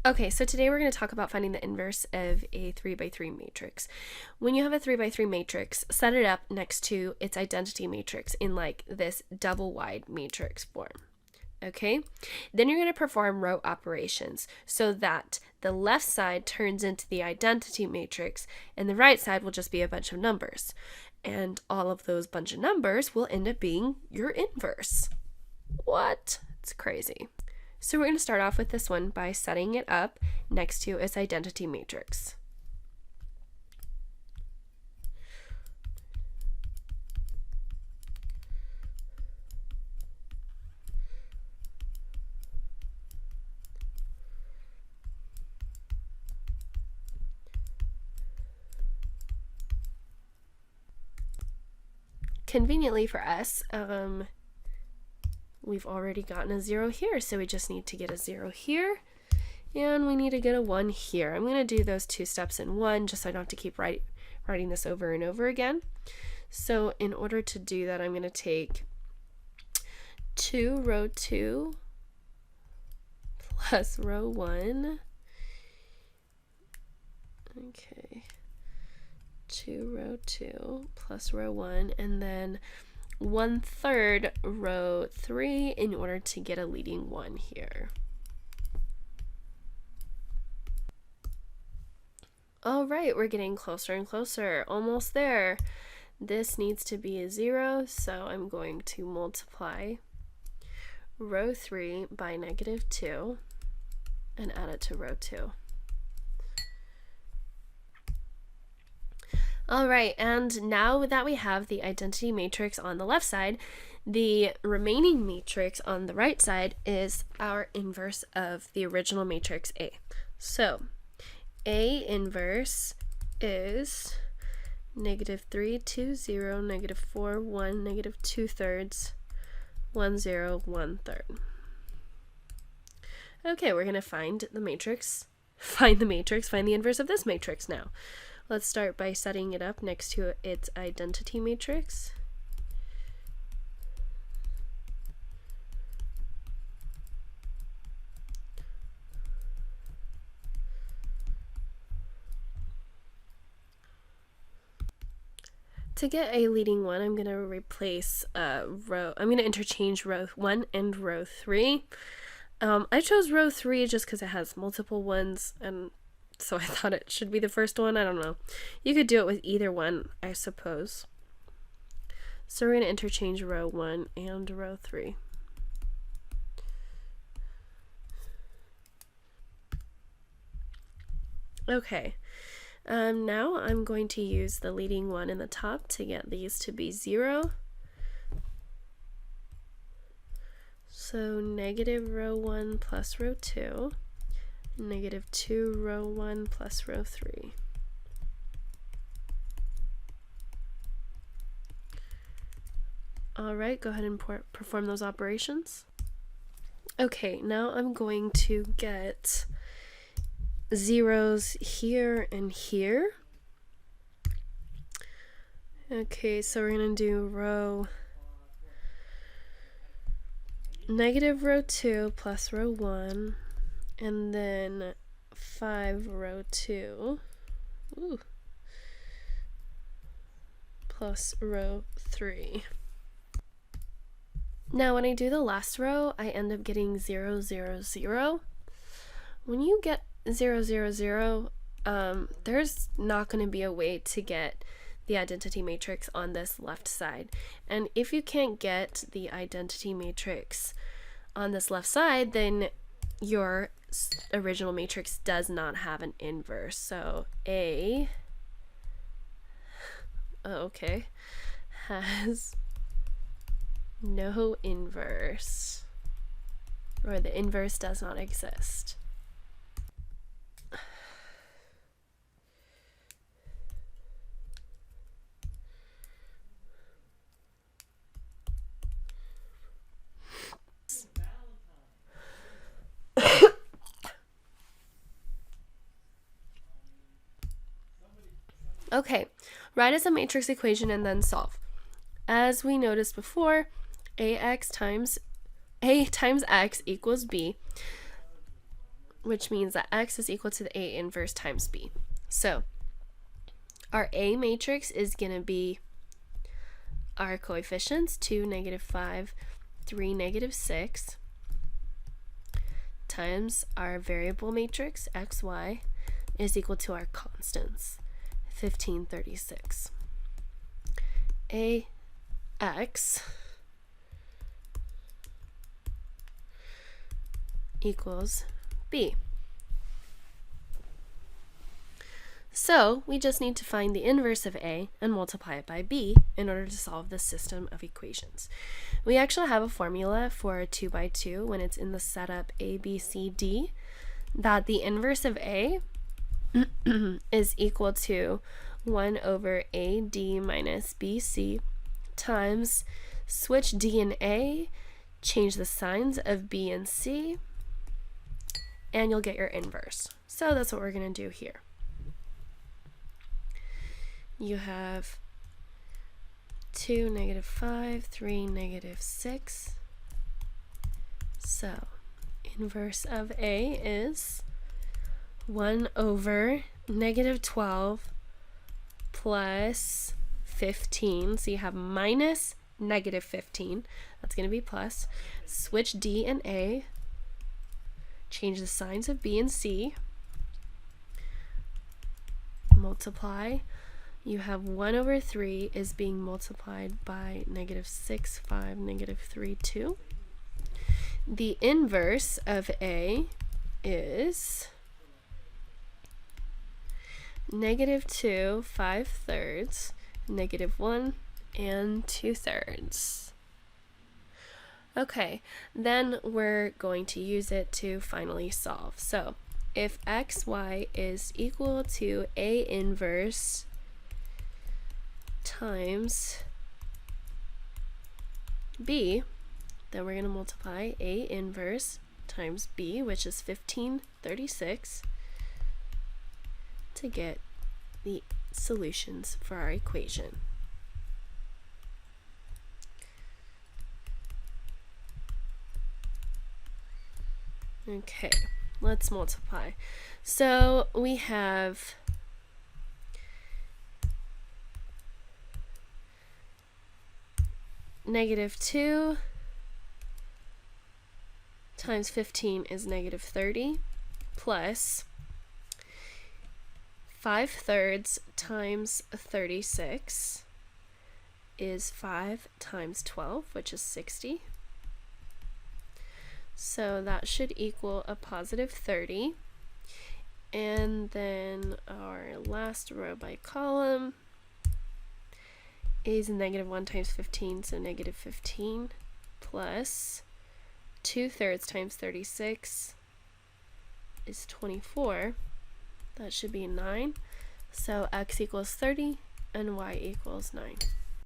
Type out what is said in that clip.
Okay, so today we're going to talk about finding the inverse of a 3 by 3 matrix. When you have a 3 by 3 matrix, set it up next to its identity matrix in like this double wide matrix form. Okay, then you're going to perform row operations so that the left side turns into the identity matrix and the right side will just be a bunch of numbers. And all of those bunch of numbers will end up being your inverse. What? It's crazy. So we're going to start off with this one by setting it up next to its identity matrix. Conveniently for us, we've already gotten a 0 here, so we just need to get a 0 here, and we need to get a 1 here. I'm going to do those two steps in one, just so I don't have to keep writing this over and over again. So in order to do that, I'm going to take 2 row 2 plus row 1. Okay. 2 row 2 plus row 1, and then 1/3 row 3 in order to get a leading 1 here. All right, we're getting closer and closer, almost there. This needs to be a 0, so I'm going to multiply row 3 by -2 and add it to row 2. All right, and now that we have the identity matrix on the left side, the remaining matrix on the right side is our inverse of the original matrix A. So A inverse is -3, 2, 0, -4, 1, -2/3, 1, 0, 1/3. Okay, we're going to find the inverse of this matrix now. Let's start by setting it up next to its identity matrix. To get a leading 1, I'm going to replace I'm going to interchange row 1 and row 3. I chose row 3 just because it has multiple ones, and so I thought it should be the first one. I don't know. You could do it with either one, I suppose. So we're going to interchange row 1 and row 3. Okay. Now I'm going to use the leading 1 in the top to get these to be 0. So negative row 1 plus row 2. -2 row 1 plus row 3. All right, go ahead and perform those operations. Okay, now I'm going to get zeros here and here. Okay, so we're going to do negative row 2 plus row 1. And then 5 row 2 plus row 3. Now when I do the last row, I end up getting 0, 0, 0. When you get 0, 0, 0, there's not going to be a way to get the identity matrix on this left side. And if you can't get the identity matrix on this left side, then your original matrix does not have an inverse. So A, has no inverse, or the inverse does not exist. Okay, write as a matrix equation and then solve. As we noticed before, A times x equals b. which means that x is equal to the A inverse times B. So our A matrix is going to be our coefficients, 2, -5, 3, -6, times our variable matrix, xy, is equal to our constants, 15, 36. Ax equals B. So we just need to find the inverse of A and multiply it by B in order to solve this system of equations. We actually have a formula for a 2 by 2 when it's in the setup A, B, C, D, that the inverse of A is equal to 1 over AD minus BC times switch D and A, change the signs of B and C, and you'll get your inverse. So that's what we're going to do here. You have 2, -5, 3, -6. So inverse of A is 1 over -12 plus 15. So you have minus -15. That's going to be plus. Switch D and A. Change the signs of B and C. Multiply. You have 1 over 3 is being multiplied by -6, 5, -3, 2. The inverse of A is -2, 5/3, -1, and 2/3. Okay, then we're going to use it to finally solve. So if xy is equal to A inverse times B, then we're going to multiply A inverse times B, which is 15/36, to get the solutions for our equation. Okay, let's multiply. So we have -2 times 15 is -30 plus 5/3 times 36 is 5 times 12, which is 60. So that should equal a positive 30. And then our last row by column is -1 times 15, so -15 plus 2/3 times 36 is 24. That should be 9. So x equals 30 and y equals 9.